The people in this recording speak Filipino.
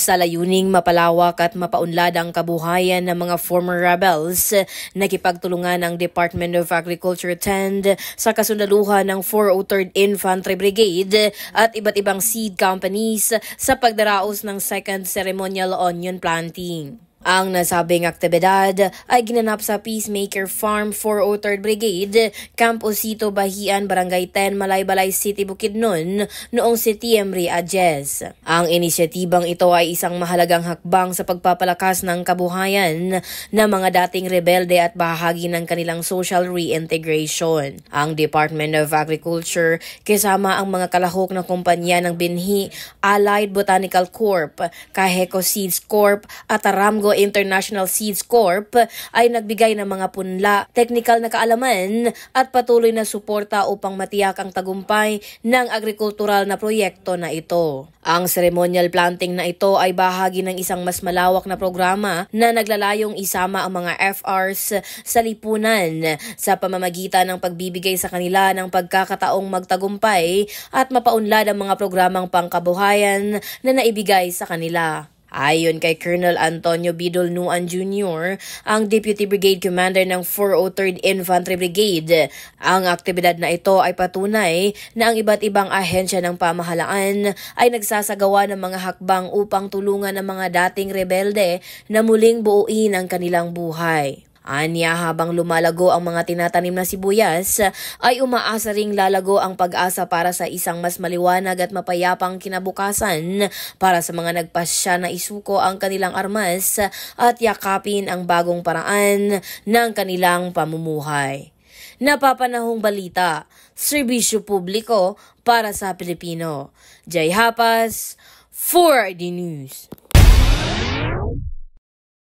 Sa layuning mapalawak at mapaunlad ang kabuhayan ng mga former rebels, nakipagtulungan ang Department of Agriculture TEND sa kasundaluhan ng 403rd Infantry Brigade at iba't ibang seed companies sa pagdaraos ng second ceremonial onion planting. Ang nasabing aktibidad ay ginanap sa Peacemaker Farm 403rd Brigade, Camp Osito, Bahian, Barangay 10, Malaybalay City, Bukidnon noong Setyembre 10. Ang inisyatibang ito ay isang mahalagang hakbang sa pagpapalakas ng kabuhayan ng mga dating rebelde at bahagi ng kanilang social reintegration. Ang Department of Agriculture kasama ang mga kalahok na kumpanya ng binhi, Allied Botanical Corp., Kaheco Seeds Corp. At Aramgo International Seeds Corp. Ay nagbigay ng mga punla, teknikal na kaalaman at patuloy na suporta upang matiyak ang tagumpay ng agrikultural na proyekto na ito. Ang ceremonial planting na ito ay bahagi ng isang mas malawak na programa na naglalayong isama ang mga FRs sa lipunan sa pamamagitan ng pagbibigay sa kanila ng pagkakataong magtagumpay at mapaunlad ang mga programang pangkabuhayan na naibigay sa kanila. Ayon kay Colonel Antonio Bidol Nuan Jr., ang Deputy Brigade Commander ng 403rd Infantry Brigade, ang aktibidad na ito ay patunay na ang iba't ibang ahensya ng pamahalaan ay nagsasagawa ng mga hakbang upang tulungan ang mga dating rebelde na muling buuin ang kanilang buhay. Anya, habang lumalago ang mga tinatanim na sibuyas, ay umaasa ring lalago ang pag-asa para sa isang mas maliwanag at mapayapang kinabukasan para sa mga nagpasya na isuko ang kanilang armas at yakapin ang bagong paraan ng kanilang pamumuhay. Napapanahong balita, serbisyo publiko para sa Pilipino. Jay Hapas, 4ID News.